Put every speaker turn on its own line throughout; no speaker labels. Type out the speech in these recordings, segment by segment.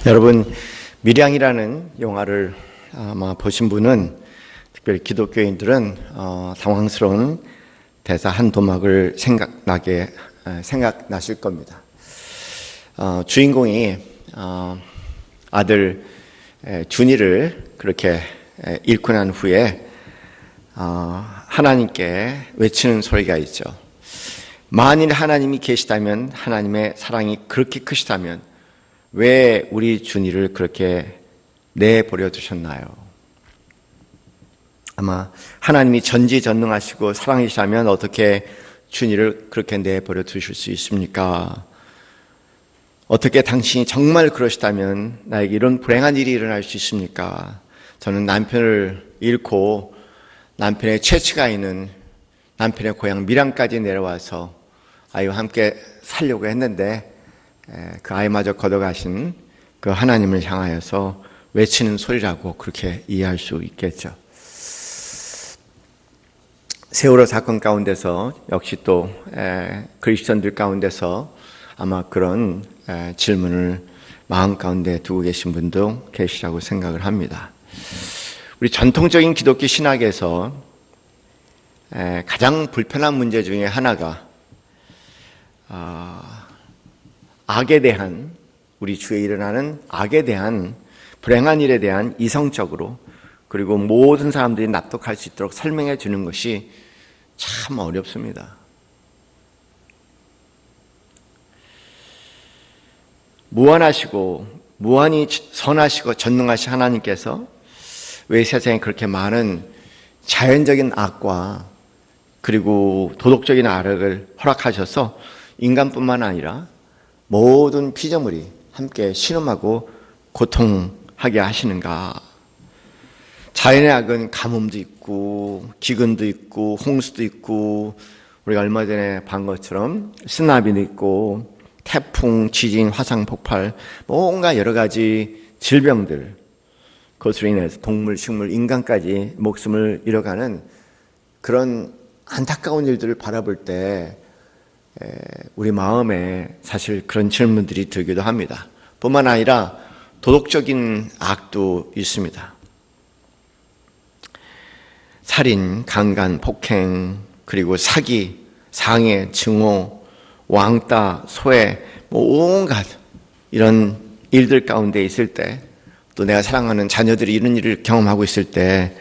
여러분, 밀양이라는 영화를 아마 보신 분은, 특별히 기독교인들은 당황스러운 대사 한 도막을 생각나실 겁니다. 주인공이 아들 준이를 그렇게 잃고 난 후에 하나님께 외치는 소리가 있죠. 만일 하나님이 계시다면, 하나님의 사랑이 그렇게 크시다면 왜 우리 준이를 그렇게 내버려 두셨나요? 아마 하나님이 전지전능하시고 사랑이시다면 어떻게 준이를 그렇게 내버려 두실 수 있습니까? 어떻게 당신이 정말 그러시다면 나에게 이런 불행한 일이 일어날 수 있습니까? 저는 남편을 잃고 남편의 채취가 있는 남편의 고향 밀양까지 내려와서 아이와 함께 살려고 했는데 그 아이마저 걷어가신 그 하나님을 향하여서 외치는 소리라고 그렇게 이해할 수 있겠죠. 세월호 사건 가운데서 역시 또 그리스도인들 가운데서 아마 그런 질문을 마음 가운데 두고 계신 분도 계시라고 생각을 합니다. 우리 전통적인 기독교 신학에서 가장 불편한 문제 중에 하나가 악에 대한, 우리 주위에 일어나는 악에 대한, 불행한 일에 대한 이성적으로, 그리고 모든 사람들이 납득할 수 있도록 설명해 주는 것이 참 어렵습니다. 무한하시고 무한히 선하시고 전능하신 하나님께서 왜 세상에 그렇게 많은 자연적인 악과 그리고 도덕적인 악을 허락하셔서 인간뿐만 아니라 모든 피조물이 함께 신음하고 고통하게 하시는가? 자연의 악은 가뭄도 있고 기근도 있고 홍수도 있고 우리가 얼마 전에 본 것처럼 쓰나미도 있고 태풍, 지진, 화산 폭발, 뭔가 여러 가지 질병들, 그것으로 인해서 동물, 식물, 인간까지 목숨을 잃어가는 그런 안타까운 일들을 바라볼 때 우리 마음에 사실 그런 질문들이 들기도 합니다. 뿐만 아니라 도덕적인 악도 있습니다. 살인, 강간, 폭행, 그리고 사기, 상해, 증오, 왕따, 소외, 온갖 이런 일들 가운데 있을 때, 또 내가 사랑하는 자녀들이 이런 일을 경험하고 있을 때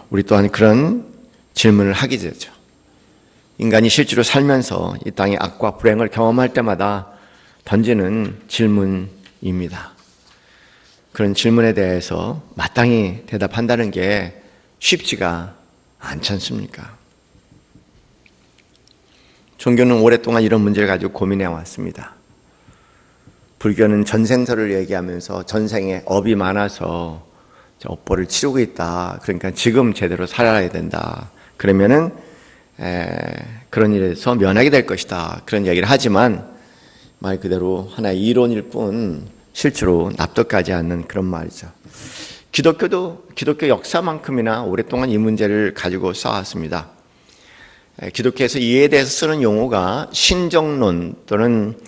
우리 또한 그런 질문을 하게 되죠. 인간이 실제로 살면서 이 땅의 악과 불행을 경험할 때마다 던지는 질문입니다. 그런 질문에 대해서 마땅히 대답한다는 게 쉽지가 않지 않습니까? 종교는 오랫동안 이런 문제를 가지고 고민해 왔습니다. 불교는 전생설을 얘기하면서 전생에 업이 많아서 업보를 치르고 있다. 그러니까 지금 제대로 살아야 된다. 그러면은 그런 일에서 면하게 될 것이다. 그런 얘기를 하지만 말 그대로 하나의 이론일 뿐 실제로 납득하지 않는 그런 말이죠. 기독교도 기독교 역사만큼이나 오랫동안 이 문제를 가지고 싸웠습니다. 기독교에서 이에 대해서 쓰는 용어가 신정론 또는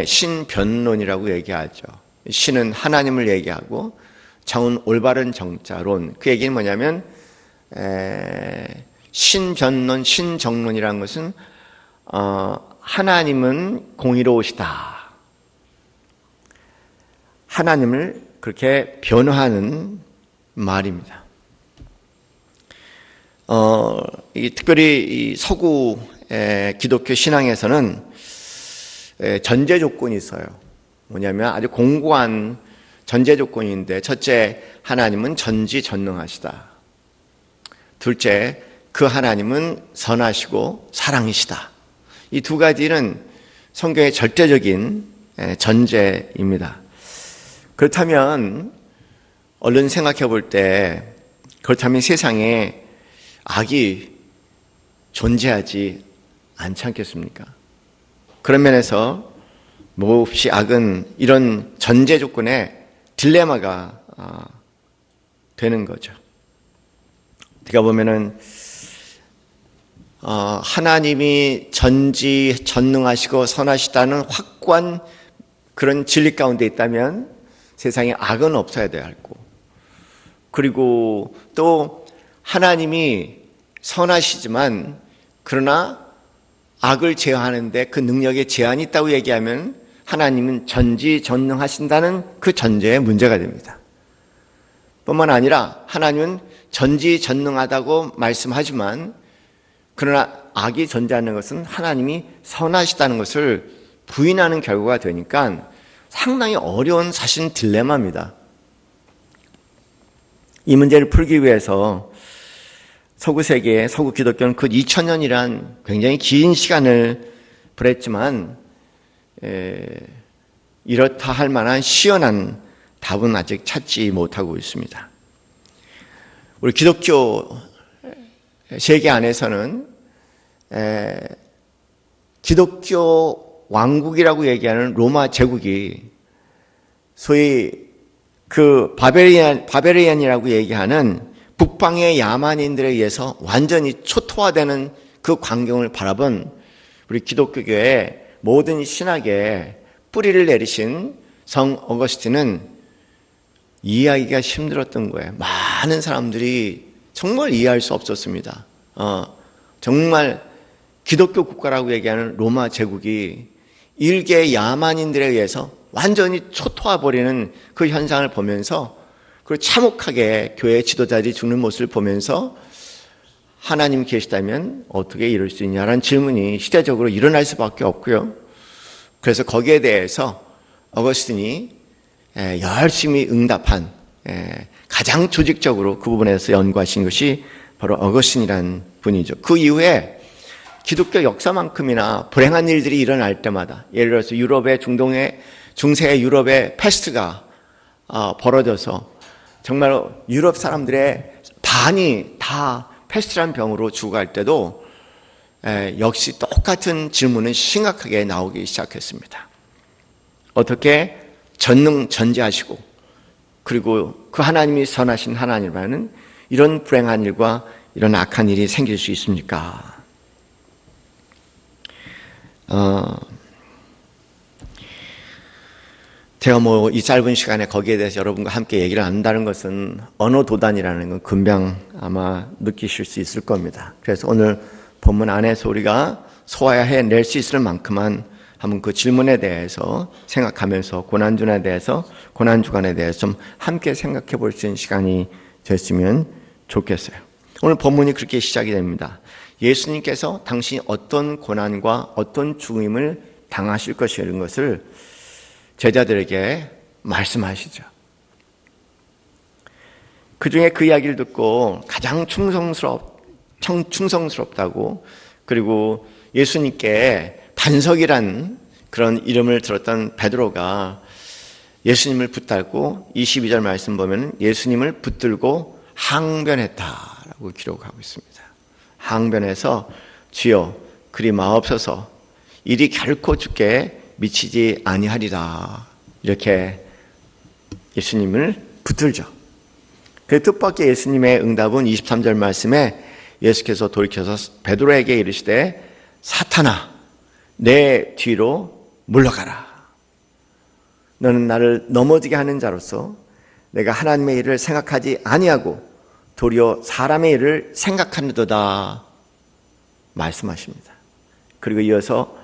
신변론이라고 얘기하죠. 신은 하나님을 얘기하고 정은 올바른 정자론. 그 얘기는 뭐냐면 신변론, 신정론이라는 것은 하나님은 공의로우시다. 하나님을 그렇게 변호하는 말입니다. 특별히 이 서구 기독교 신앙에서는 전제 조건이 있어요. 뭐냐면 아주 공고한 전제 조건인데, 첫째, 하나님은 전지전능하시다. 둘째, 그 하나님은 선하시고 사랑이시다. 이 두 가지는 성경의 절대적인 전제입니다. 그렇다면 얼른 생각해 볼 때, 그렇다면 세상에 악이 존재하지 않지 않겠습니까? 그런 면에서 몹시 악은 이런 전제 조건에 딜레마가 되는 거죠. 어떻게 보면은 하나님이 전지전능하시고 선하시다는 확고한 그런 진리 가운데 있다면 세상에 악은 없어야 돼야 하고, 그리고 또 하나님이 선하시지만 그러나 악을 제어하는데 그 능력에 제한이 있다고 얘기하면 하나님은 전지전능하신다는 그 전제에 문제가 됩니다. 뿐만 아니라 하나님은 전지전능하다고 말씀하지만 그러나 악이 존재하는 것은 하나님이 선하시다는 것을 부인하는 결과가 되니까 상당히 어려운 사실 딜레마입니다. 이 문제를 풀기 위해서 서구 세계, 서구 기독교는 그 2000년이란 굉장히 긴 시간을 보냈지만 이렇다 할 만한 시원한 답은 아직 찾지 못하고 있습니다. 우리 기독교 세계 안에서는 기독교 왕국이라고 얘기하는 로마 제국이 소위 그 바벨리안이라고 얘기하는 북방의 야만인들에 의해서 완전히 초토화되는 그 광경을 바라본 우리 기독교계의 모든 신학에 뿌리를 내리신 성 어거스틴은 이해하기가 힘들었던 거예요. 많은 사람들이 정말 이해할 수 없었습니다. 정말 기독교 국가라고 얘기하는 로마 제국이 일개 야만인들에 의해서 완전히 초토화버리는 그 현상을 보면서, 그리고 참혹하게 교회 지도자들이 죽는 모습을 보면서 하나님 계시다면 어떻게 이럴 수 있냐라는 질문이 시대적으로 일어날 수밖에 없고요. 그래서 거기에 대해서 어거스틴이 열심히 응답한, 가장 조직적으로 그 부분에서 연구하신 것이 바로 어거스틴이라는 분이죠. 그 이후에 기독교 역사만큼이나 불행한 일들이 일어날 때마다, 예를 들어서 유럽의 중세 유럽의 패스트가 벌어져서 정말 유럽 사람들의 반이 다 패스트라는 병으로 죽어갈 때도 역시 똑같은 질문은 심각하게 나오기 시작했습니다. 어떻게 전지하시고 그리고 그 하나님이 선하신 하나님이라는 이런 불행한 일과 이런 악한 일이 생길 수 있습니까? 제가 이 짧은 시간에 거기에 대해서 여러분과 함께 얘기를 나눈다는 것은 언어 도단이라는 건 금방 아마 느끼실 수 있을 겁니다. 그래서 오늘 본문 안에서 우리가 소화해낼 수 있을 만큼만 한번 그 질문에 대해서 생각하면서 고난주간에 대해서 좀 함께 생각해 볼 수 있는 시간이 됐으면 좋겠어요. 오늘 본문이 그렇게 시작이 됩니다. 예수님께서 당신이 어떤 고난과 어떤 죽음을 당하실 것이라는 것을 제자들에게 말씀하시죠. 그 중에 그 이야기를 듣고 가장 충성스럽다고, 그리고 예수님께 반석이란 그런 이름을 들었던 베드로가 예수님을 붙들고 22절 말씀 보면 예수님을 붙들고 항변했다라고 기록하고 있습니다. 항변해서 주여 그리 마옵소서 이리 결코 주께 미치지 아니하리라, 이렇게 예수님을 붙들죠. 그 뜻밖의 예수님의 응답은 23절 말씀에 예수께서 돌이켜서 베드로에게 이르시되 사탄아 내 뒤로 물러가라. 너는 나를 넘어지게 하는 자로서 내가 하나님의 일을 생각하지 아니하고 도리어 사람의 일을 생각하는도다 말씀하십니다. 그리고 이어서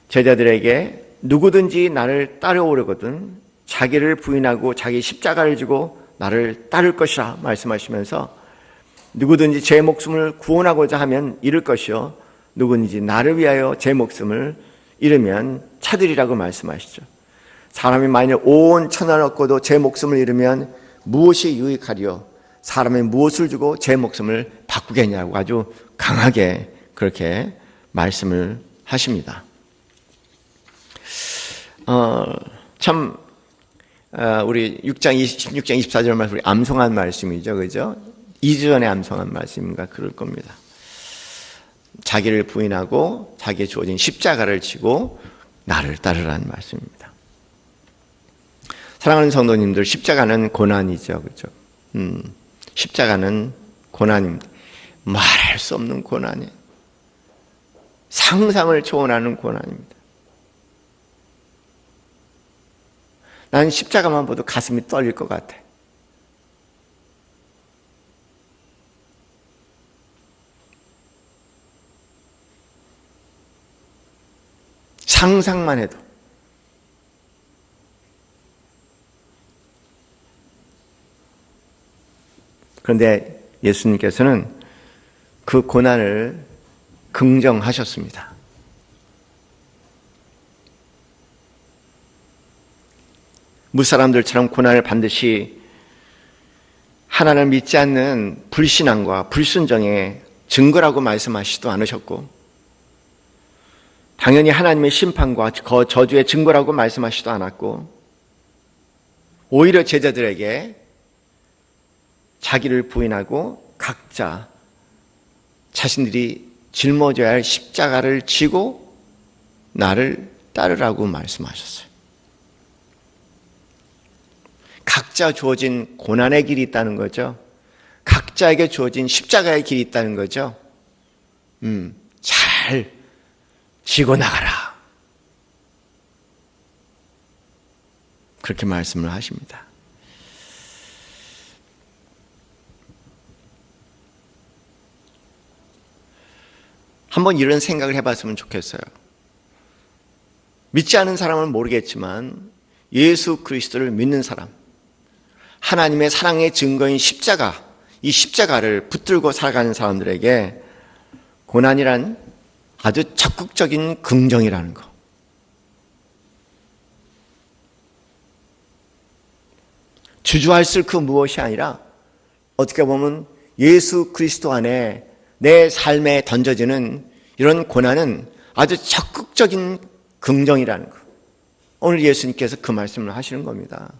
제자들에게 누구든지 나를 따라오려거든 자기를 부인하고 자기 십자가를 지고 나를 따를 것이라 말씀하시면서 누구든지 제 목숨을 구원하고자 하면 잃을 것이요 누구든지 나를 위하여 제 목숨을 잃으면 찾으리라고 말씀하시죠. 사람이 만일 온 천하를 얻고도 제 목숨을 잃으면 무엇이 유익하리요 사람이 무엇을 주고 제 목숨을 바꾸겠냐고 아주 강하게 그렇게 말씀을 하십니다. 우리 16장 24절 말씀, 우리 암송한 말씀이죠. 그죠? 2주 전에 암송한 말씀인가 그럴 겁니다. 자기를 부인하고 자기의 주어진 십자가를 지고 나를 따르라는 말씀입니다. 사랑하는 성도님들, 십자가는 고난이죠. 그죠? 십자가는 고난입니다. 말할 수 없는 고난이에요. 상상을 초월하는 고난입니다. 난 십자가만 봐도 가슴이 떨릴 것 같아. 상상만 해도. 그런데 예수님께서는 그 고난을 긍정하셨습니다. 무사람들처럼 고난을 반드시 하나님을 믿지 않는 불신앙과 불순종의 증거라고 말씀하시지도 않으셨고, 당연히 하나님의 심판과 저주의 증거라고 말씀하시지도 않았고, 오히려 제자들에게 자기를 부인하고 각자 자신들이 짊어져야 할 십자가를 지고 나를 따르라고 말씀하셨어요. 각자 주어진 고난의 길이 있다는 거죠. 각자에게 주어진 십자가의 길이 있다는 거죠. 잘 지고 나가라. 그렇게 말씀을 하십니다. 한번 이런 생각을 해봤으면 좋겠어요. 믿지 않은 사람은 모르겠지만 예수 그리스도를 믿는 사람, 하나님의 사랑의 증거인 십자가, 이 십자가를 붙들고 살아가는 사람들에게 고난이란 아주 적극적인 긍정이라는 거. 주저할 그 무엇이 아니라 어떻게 보면 예수 그리스도 안에 내 삶에 던져지는 이런 고난은 아주 적극적인 긍정이라는 거. 오늘 예수님께서 그 말씀을 하시는 겁니다.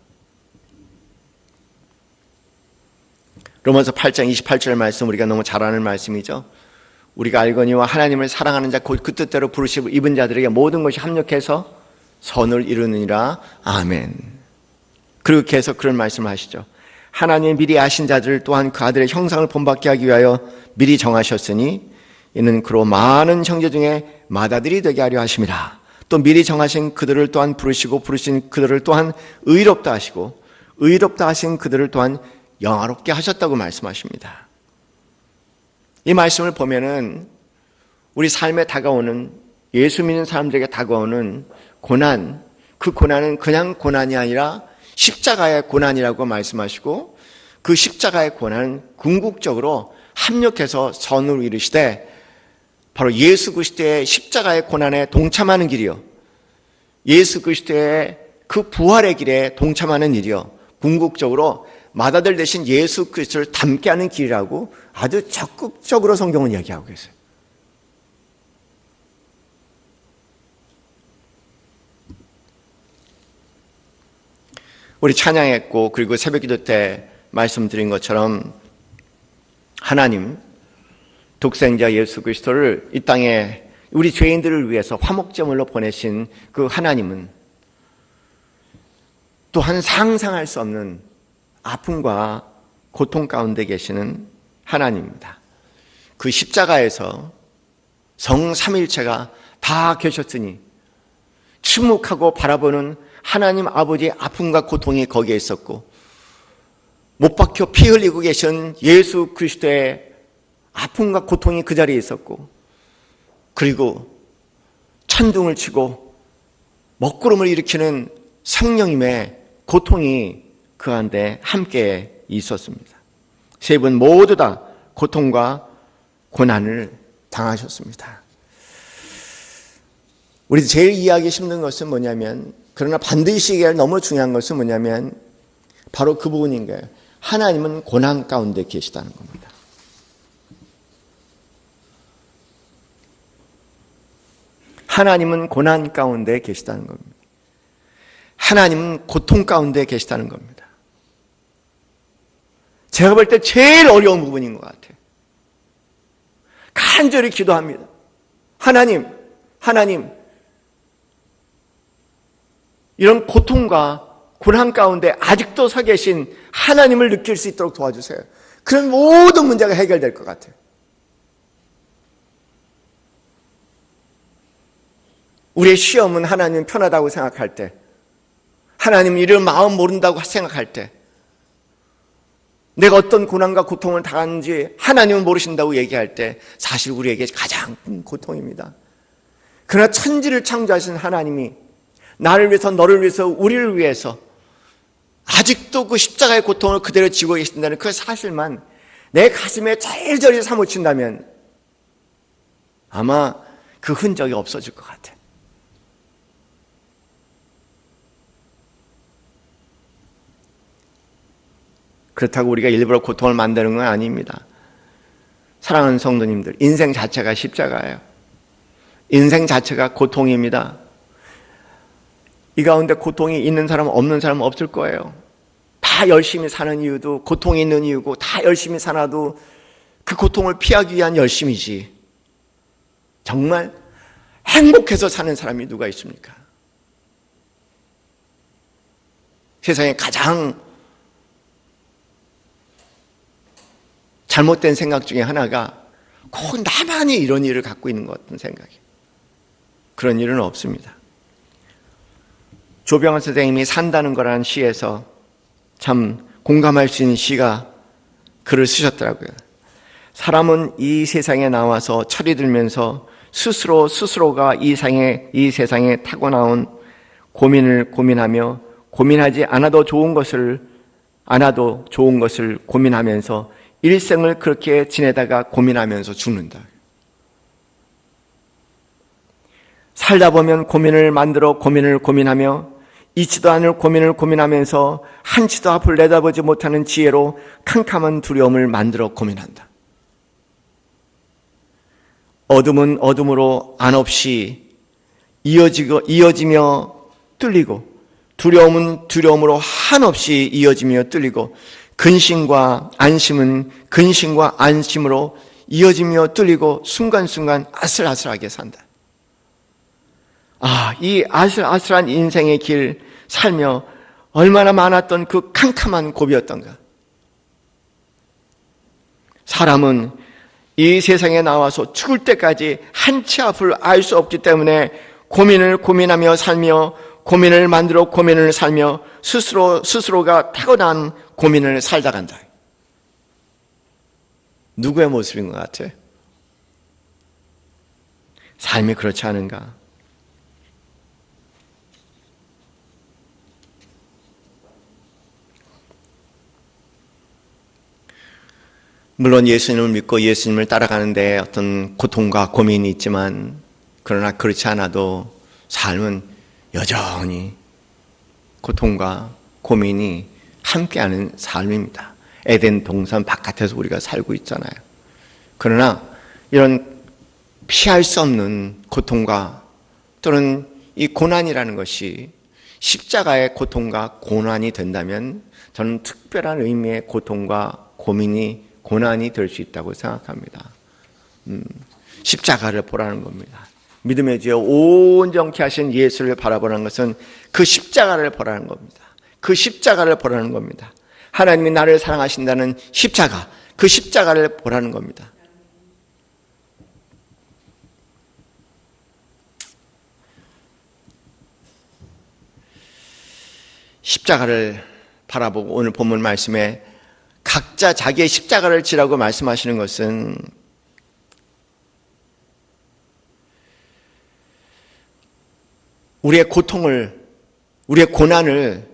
로마서 8장 28절 말씀 우리가 너무 잘 아는 말씀이죠. 우리가 알거니와 하나님을 사랑하는 자 곧 그 뜻대로 부르심을 입은 자들에게 모든 것이 합력해서 선을 이루느니라. 아멘. 그리고 계속 그런 말씀을 하시죠. 하나님이 미리 아신 자들 또한 그 아들의 형상을 본받게 하기 위하여 미리 정하셨으니 이는 그로 많은 형제 중에 맏아들이 되게 하려 하심이라. 또 미리 정하신 그들을 또한 부르시고 부르신 그들을 또한 의롭다 하시고 의롭다 하신 그들을 또한 영화롭게 하셨다고 말씀하십니다. 이 말씀을 보면은 우리 삶에 다가오는, 예수 믿는 사람들에게 다가오는 고난, 그 고난은 그냥 고난이 아니라 십자가의 고난이라고 말씀하시고, 그 십자가의 고난은 궁극적으로 합력해서 선을 이루시되 바로 예수 그리스도의 십자가의 고난에 동참하는 길이요, 예수 그리스도의 그 부활의 길에 동참하는 일이요, 궁극적으로 맏아들 대신 예수 그리스도를 닮게 하는 길이라고 아주 적극적으로 성경은 이야기하고 계세요. 우리 찬양했고, 그리고 새벽기도 때 말씀드린 것처럼 하나님 독생자 예수 그리스도를 이 땅에 우리 죄인들을 위해서 화목제물로 보내신 그 하나님은 또한 상상할 수 없는 아픔과 고통 가운데 계시는 하나님입니다. 그 십자가에서 성삼일체가 다 계셨으니 침묵하고 바라보는 하나님 아버지의 아픔과 고통이 거기에 있었고, 못 박혀 피 흘리고 계신 예수 그리스도의 아픔과 고통이 그 자리에 있었고, 그리고 천둥을 치고 먹구름을 일으키는 성령님의 고통이 그 안에 함께 있었습니다. 세 분 모두 다 고통과 고난을 당하셨습니다. 우리 제일 이해하기 힘든 것은 뭐냐면, 그러나 반드시 이해할 너무 중요한 것은 뭐냐면 바로 그 부분인 거예요. 하나님은 고난 가운데 계시다는 겁니다. 하나님은 고난 가운데 계시다는 겁니다. 하나님은 고통 가운데 계시다는 겁니다. 제가 볼 때 제일 어려운 부분인 것 같아요. 간절히 기도합니다. 하나님, 이런 고통과 고난 가운데 아직도 서 계신 하나님을 느낄 수 있도록 도와주세요. 그런 모든 문제가 해결될 것 같아요. 우리의 시험은 하나님 편하다고 생각할 때, 하나님 이를 마음 모른다고 생각할 때, 내가 어떤 고난과 고통을 당하는지 하나님은 모르신다고 얘기할 때 사실 우리에게 가장 큰 고통입니다. 그러나 천지를 창조하신 하나님이 나를 위해서, 너를 위해서, 우리를 위해서 아직도 그 십자가의 고통을 그대로 지고 계신다는 그 사실만 내 가슴에 절절히 사무친다면 아마 그 흔적이 없어질 것 같아. 그렇다고 우리가 일부러 고통을 만드는 건 아닙니다. 사랑하는 성도님들, 인생 자체가 십자가예요. 인생 자체가 고통입니다. 이 가운데 고통이 있는 사람 없는 사람 없을 거예요. 다 열심히 사는 이유도 고통이 있는 이유고, 다 열심히 살아도 그 고통을 피하기 위한 열심이지, 정말 행복해서 사는 사람이 누가 있습니까? 세상에 가장 잘못된 생각 중에 하나가 꼭 나만이 이런 일을 갖고 있는 것 같은 생각이에요. 그런 일은 없습니다. 조병헌 선생님이 산다는 거라는 시에서 참 공감할 수 있는 시가 글을 쓰셨더라고요. 사람은 이 세상에 나와서 철이 들면서 스스로가 이 세상에 타고나온 고민을 고민하며, 고민하지 않아도 좋은 것을 고민하면서 일생을 그렇게 지내다가 고민하면서 죽는다. 살다 보면 고민을 만들어 고민을 고민하며, 있지도 않을 고민을 고민하면서 한치도 앞을 내다보지 못하는 지혜로 캄캄한 두려움을 만들어 고민한다. 어둠은 어둠으로 안없이 이어지며 뚫리고, 두려움은 두려움으로 한없이 이어지며 뚫리고, 근심과 안심은 근심과 안심으로 이어지며 뚫리고 순간순간 아슬아슬하게 산다. 이 아슬아슬한 인생의 길 살며 얼마나 많았던 그 캄캄한 고비였던가. 사람은 이 세상에 나와서 죽을 때까지 한치 앞을 알 수 없기 때문에 고민을 고민하며 살며, 고민을 만들어 고민을 살며 스스로가 타고난 고민을 살다 간다. 누구의 모습인 것 같아? 삶이 그렇지 않은가? 물론 예수님을 믿고 예수님을 따라가는데 어떤 고통과 고민이 있지만, 그러나 그렇지 않아도 삶은 여전히 고통과 고민이 함께하는 삶입니다. 에덴 동산 바깥에서 우리가 살고 있잖아요. 그러나 이런 피할 수 없는 고통과 또는 이 고난이라는 것이 십자가의 고통과 고난이 된다면 저는 특별한 의미의 고통과 고난이 될 수 있다고 생각합니다. 십자가를 보라는 겁니다. 믿음의 지혜 온전케 하신 예수를 바라보라는 것은 그 십자가를 보라는 겁니다. 그 십자가를 보라는 겁니다. 하나님이 나를 사랑하신다는 십자가, 그 십자가를 보라는 겁니다. 십자가를 바라보고 오늘 본문 말씀에 각자 자기의 십자가를 지라고 말씀하시는 것은 우리의 고통을, 우리의 고난을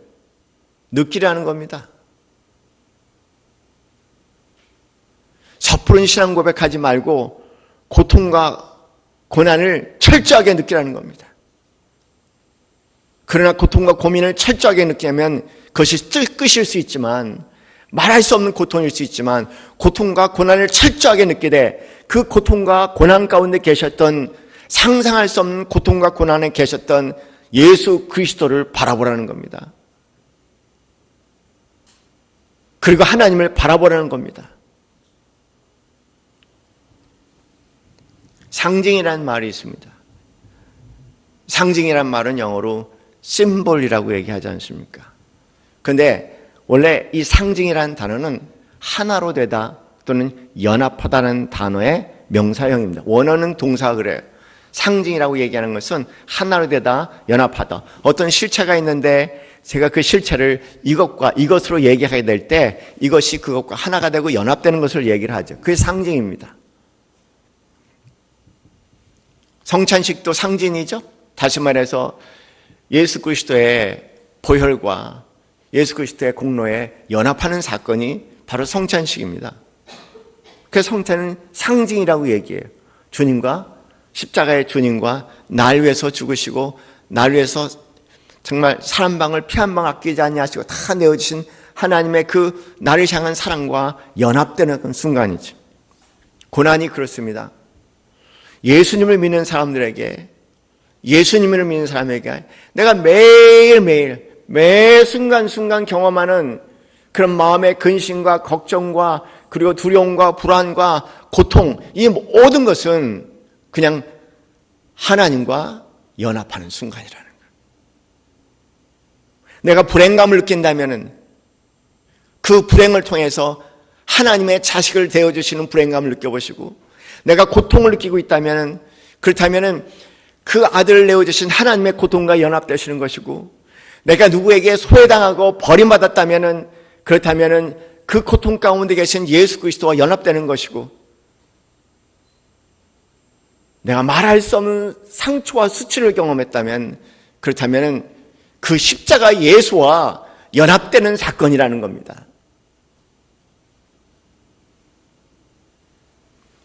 느끼라는 겁니다. 섣부른 신앙 고백하지 말고 고통과 고난을 철저하게 느끼라는 겁니다. 그러나 고통과 고민을 철저하게 느끼면 그것이 끝일 수 있지만, 말할 수 없는 고통일 수 있지만, 고통과 고난을 철저하게 느끼되 그 고통과 고난 가운데 계셨던, 상상할 수 없는 고통과 고난에 계셨던 예수 그리스도를 바라보라는 겁니다. 그리고 하나님을 바라보라는 겁니다. 상징이라는 말이 있습니다. 상징이란 말은 영어로 심볼이라고 얘기하지 않습니까? 그런데 원래 이 상징이라는 단어는 하나로 되다 또는 연합하다는 단어의 명사형입니다. 원어는 동사가 그래요. 상징이라고 얘기하는 것은 하나로 되다, 연합하다. 어떤 실체가 있는데 제가 그 실체를 이것과 이것으로 얘기하게 될 때 이것이 그것과 하나가 되고 연합되는 것을 얘기를 하죠. 그게 상징입니다. 성찬식도 상징이죠. 다시 말해서 예수 그리스도의 보혈과 예수 그리스도의 공로에 연합하는 사건이 바로 성찬식입니다. 그 성찬은 상징이라고 얘기해요. 주님과 십자가의 주님과 날 위해서 죽으시고 날 위해서 정말 살 한 방울 피 한 방 아끼지 아니하시고 다 내어주신 하나님의 그 나를 향한 사랑과 연합되는 그 순간이죠. 고난이 그렇습니다. 예수님을 믿는 사람들에게, 예수님을 믿는 사람에게 내가 매일매일 매 순간순간 경험하는 그런 마음의 근심과 걱정과 그리고 두려움과 불안과 고통, 이 모든 것은 그냥 하나님과 연합하는 순간이라는 거예요. 내가 불행감을 느낀다면 그 불행을 통해서 하나님의 자식을 되어주시는 불행감을 느껴보시고, 내가 고통을 느끼고 있다면 그렇다면 그 아들을 내어주신 하나님의 고통과 연합되시는 것이고, 내가 누구에게 소외당하고 버림받았다면 그렇다면 그 고통 가운데 계신 예수 그리스도와 연합되는 것이고, 내가 말할 수 없는 상처와 수치를 경험했다면 그렇다면 그 십자가 예수와 연합되는 사건이라는 겁니다.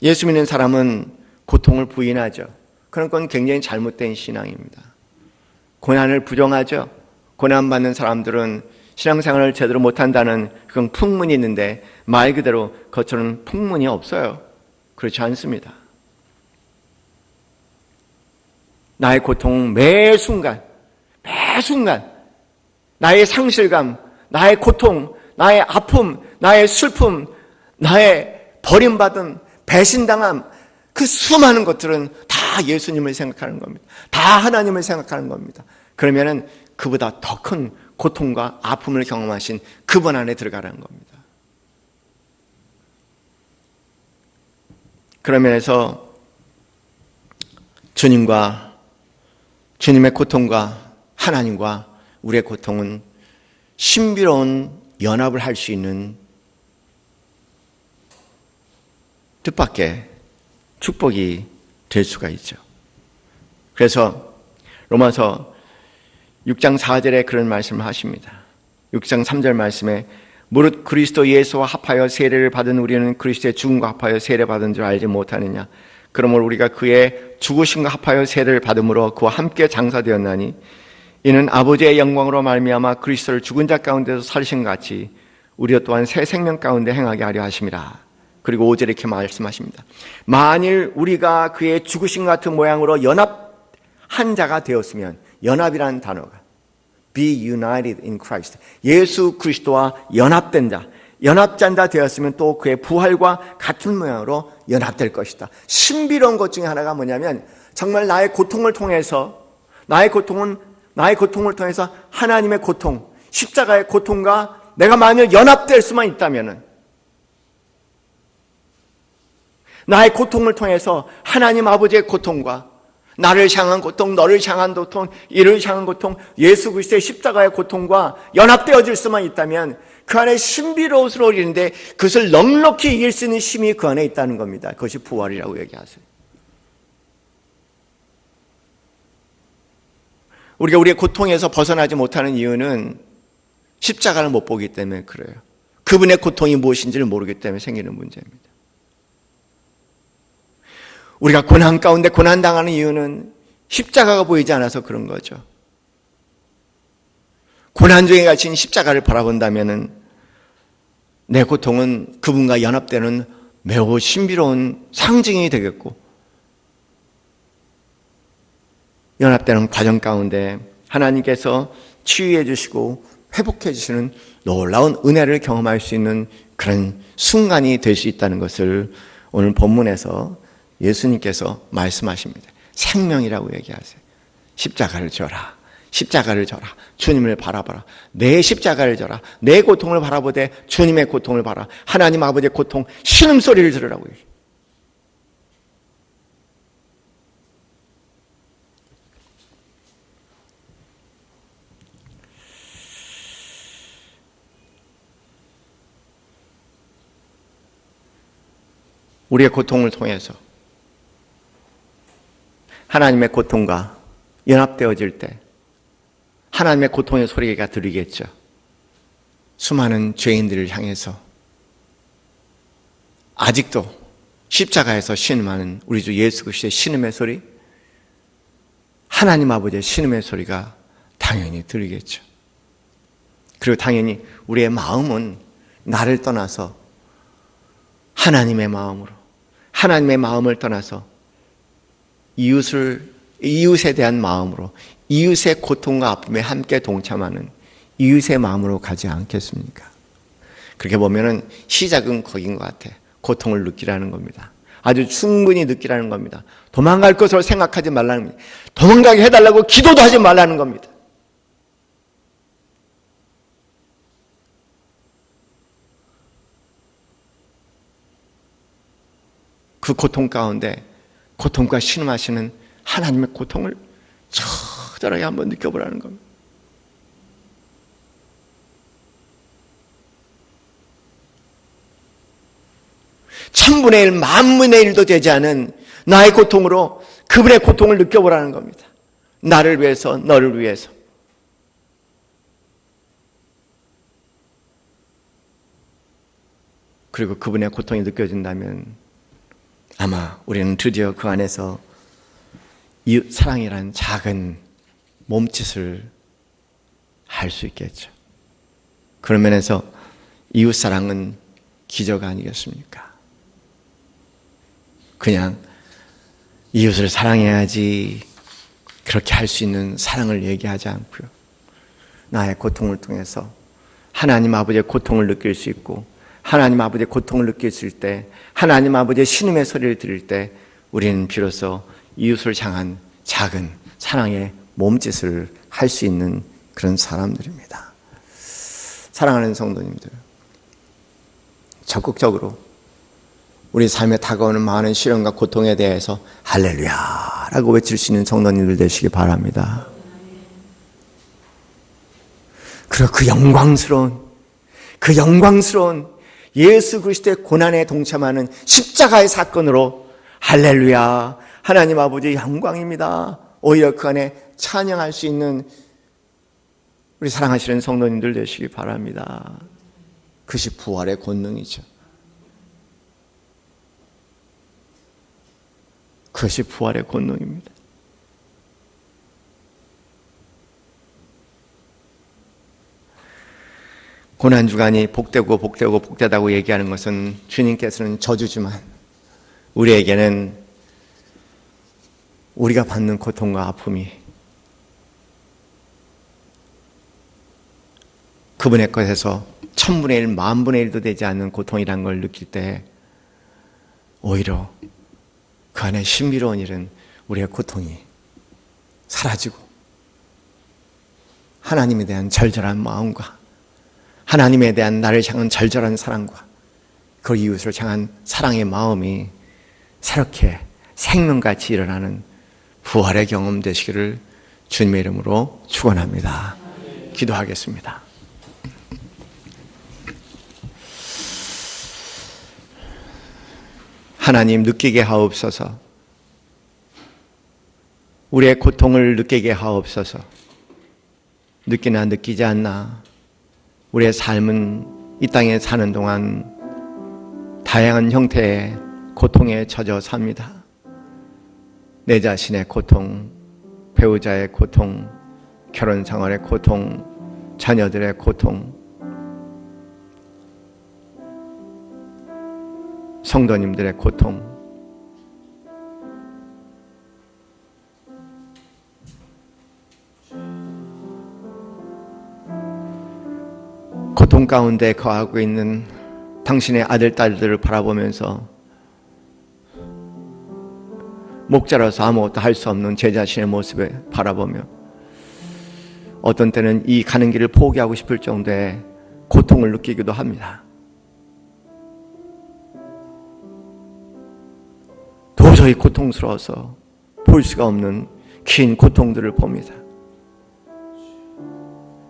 예수 믿는 사람은 고통을 부인하죠. 그런 건 굉장히 잘못된 신앙입니다. 고난을 부정하죠. 고난받는 사람들은 신앙생활을 제대로 못한다는 그런 풍문이 있는데 말 그대로 그것처럼 풍문이 없어요. 그렇지 않습니다. 나의 고통 매 순간 나의 상실감, 나의 고통, 나의 아픔, 나의 슬픔, 나의 버림받음, 배신당함, 그 수많은 것들은 다 예수님을 생각하는 겁니다. 다 하나님을 생각하는 겁니다. 그러면은 그보다 더 큰 고통과 아픔을 경험하신 그분 안에 들어가라는 겁니다. 그런 면에서 주님의 고통과 하나님과 우리의 고통은 신비로운 연합을 할 수 있는 뜻밖의 축복이 될 수가 있죠. 그래서 로마서 6장 4절에 그런 말씀을 하십니다. 6장 3절 말씀에 무릇 그리스도 예수와 합하여 세례를 받은 우리는 그리스도의 죽음과 합하여 세례받은 줄 알지 못하느냐. 그러므로 우리가 그의 죽으심과 합하여 세례를 받음으로 그와 함께 장사되었나니 이는 아버지의 영광으로 말미암아 그리스도를 죽은 자 가운데서 살리신 같이 우리도 또한 새 생명 가운데 행하게 하려 하심이라. 그리고 5절에 이렇게 말씀하십니다. 만일 우리가 그의 죽으심 같은 모양으로 연합한 자가 되었으면, 연합이라는 단어가 be united in Christ, 예수 그리스도와 연합된 자, 연합자가 되었으면 또 그의 부활과 같은 모양으로 연합될 것이다. 신비로운 것 중에 하나가 뭐냐면 정말 나의 고통을 통해서 하나님의 고통, 십자가의 고통과 내가 만약 연합될 수만 있다면, 나의 고통을 통해서 하나님 아버지의 고통과 나를 향한 고통, 너를 향한 고통, 이를 향한 고통, 예수 그리스도의 십자가의 고통과 연합되어질 수만 있다면 그 안에 신비로움을 올리는데 그것을 넉넉히 이길 수 있는 힘이 그 안에 있다는 겁니다. 그것이 부활이라고 얘기하세요. 우리가 우리의 고통에서 벗어나지 못하는 이유는 십자가를 못 보기 때문에 그래요. 그분의 고통이 무엇인지를 모르기 때문에 생기는 문제입니다. 우리가 고난 가운데 고난당하는 이유는 십자가가 보이지 않아서 그런 거죠. 고난 중에 갇힌 십자가를 바라본다면 내 고통은 그분과 연합되는 매우 신비로운 상징이 되겠고, 연합되는 과정 가운데 하나님께서 치유해 주시고 회복해 주시는 놀라운 은혜를 경험할 수 있는 그런 순간이 될 수 있다는 것을 오늘 본문에서 예수님께서 말씀하십니다. 생명이라고 얘기하세요. 십자가를 져라. 십자가를 져라. 주님을 바라봐라. 내 십자가를 져라. 내 고통을 바라보되 주님의 고통을 봐라. 하나님 아버지의 고통, 신음소리를 들으라고 얘기해요. 우리의 고통을 통해서 하나님의 고통과 연합되어질 때 하나님의 고통의 소리가 들리겠죠. 수많은 죄인들을 향해서 아직도 십자가에서 신음하는 우리 주 예수 그리스도의 신음의 소리, 하나님 아버지의 신음의 소리가 당연히 들리겠죠. 그리고 당연히 우리의 마음은 나를 떠나서 하나님의 마음으로, 하나님의 마음을 떠나서 이웃에 대한 마음으로, 이웃의 고통과 아픔에 함께 동참하는 이웃의 마음으로 가지 않겠습니까? 그렇게 보면은 시작은 거긴 것 같아. 고통을 느끼라는 겁니다. 아주 충분히 느끼라는 겁니다. 도망갈 것으로 생각하지 말라는 겁니다. 도망가게 해달라고 기도도 하지 말라는 겁니다. 그 고통 가운데 고통과 신음하시는 하나님의 고통을 처절하게 한번 느껴보라는 겁니다. 천분의 일, 만분의 일도 되지 않은 나의 고통으로 그분의 고통을 느껴보라는 겁니다. 나를 위해서, 너를 위해서. 그리고 그분의 고통이 느껴진다면 아마 우리는 드디어 그 안에서 이웃 사랑이란 작은 몸짓을 할 수 있겠죠. 그런 면에서 이웃 사랑은 기적 아니겠습니까? 그냥 이웃을 사랑해야지 그렇게 할 수 있는 사랑을 얘기하지 않고요. 나의 고통을 통해서 하나님 아버지의 고통을 느낄 수 있고 하나님 아버지의 고통을 느꼈을 때 하나님 아버지의 신음의 소리를 들을 때 우리는 비로소 이웃을 향한 작은 사랑의 몸짓을 할 수 있는 그런 사람들입니다. 사랑하는 성도님들, 적극적으로 우리 삶에 다가오는 많은 시련과 고통에 대해서 할렐루야 라고 외칠 수 있는 성도님들 되시기 바랍니다. 그리고 그 영광스러운 예수 그리스도의 고난에 동참하는 십자가의 사건으로 할렐루야 하나님 아버지의 영광입니다. 오히려 그 안에 찬양할 수 있는 우리 사랑하시는 성도님들 되시기 바랍니다. 그것이 부활의 권능이죠. 그것이 부활의 권능입니다. 고난주간이 복되다고 얘기하는 것은 주님께서는 저주지만 우리에게는 우리가 받는 고통과 아픔이 그분의 것에서 천분의 일, 만분의 일도 되지 않는 고통이라는 걸 느낄 때 오히려 그 안에 신비로운 일은 우리의 고통이 사라지고 하나님에 대한 절절한 마음과 하나님에 대한 나를 향한 절절한 사랑과 그 이웃을 향한 사랑의 마음이 새롭게 생명같이 일어나는 부활의 경험 되시기를 주님의 이름으로 축원합니다. 기도하겠습니다. 하나님, 느끼게 하옵소서. 우리의 고통을 느끼게 하옵소서. 느끼나 느끼지 않나 우리의 삶은 이 땅에 사는 동안 다양한 형태의 고통에 젖어 삽니다. 내 자신의 고통, 배우자의 고통, 결혼 생활의 고통, 자녀들의 고통, 성도님들의 고통, 고통 가운데 거하고 있는 당신의 아들, 딸들을 바라보면서 목자라서 아무것도 할 수 없는 제 자신의 모습을 바라보며 어떤 때는 이 가는 길을 포기하고 싶을 정도의 고통을 느끼기도 합니다. 도저히 고통스러워서 볼 수가 없는 긴 고통들을 봅니다.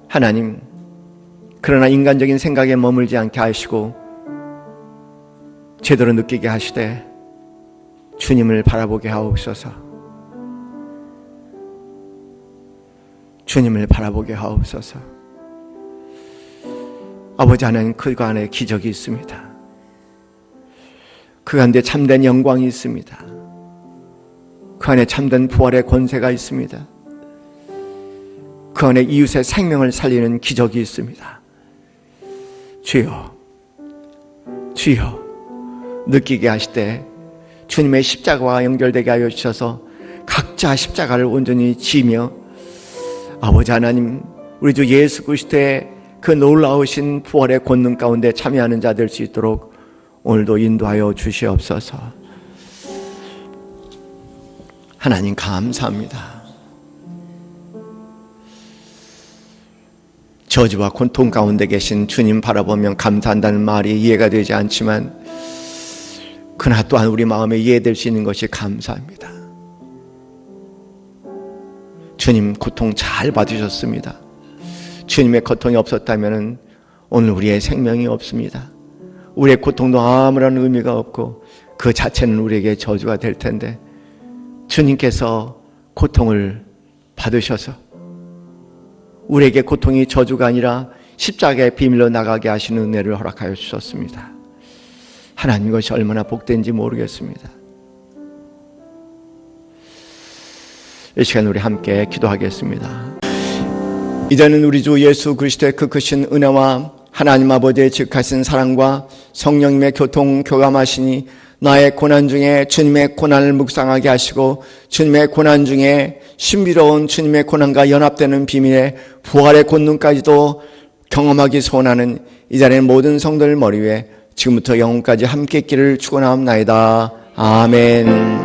하나님, 그러나 인간적인 생각에 머물지 않게 하시고 제대로 느끼게 하시되 주님을 바라보게 하옵소서. 주님을 바라보게 하옵소서. 아버지 하나님, 그 안에 기적이 있습니다. 그 가운데 참된 영광이 있습니다. 그 안에 참된 부활의 권세가 있습니다. 그 안에 이웃의 생명을 살리는 기적이 있습니다. 주여, 주여, 느끼게 하시되 주님의 십자가와 연결되게 하여 주셔서 각자 십자가를 온전히 지며 아버지 하나님, 우리 주 예수 그리스도의 그 놀라우신 부활의 권능 가운데 참여하는 자 될 수 있도록 오늘도 인도하여 주시옵소서. 하나님 감사합니다. 저주와 고통 가운데 계신 주님 바라보면 감사한다는 말이 이해가 되지 않지만 그러나 또한 우리 마음에 이해될 수 있는 것이 감사합니다. 주님 고통 잘 받으셨습니다. 주님의 고통이 없었다면 오늘 우리의 생명이 없습니다. 우리의 고통도 아무런 의미가 없고 그 자체는 우리에게 저주가 될 텐데 주님께서 고통을 받으셔서 우리에게 고통이 저주가 아니라 십자가의 비밀로 나가게 하시는 은혜를 허락하여 주셨습니다. 하나님, 이것이 얼마나 복된지 모르겠습니다. 이 시간 우리 함께 기도하겠습니다. 이제는 우리 주 예수 그리스도의 그 크신 은혜와 하나님 아버지의 지극하신 사랑과 성령님의 교통 교감하시니 나의 고난 중에 주님의 고난을 묵상하게 하시고 주님의 고난 중에 신비로운 주님의 고난과 연합되는 비밀의 부활의 권능까지도 경험하기 소원하는 이 자리의 모든 성도들 머리 위에 지금부터 영혼까지 함께 있기를 축원하옵나이다. 아멘.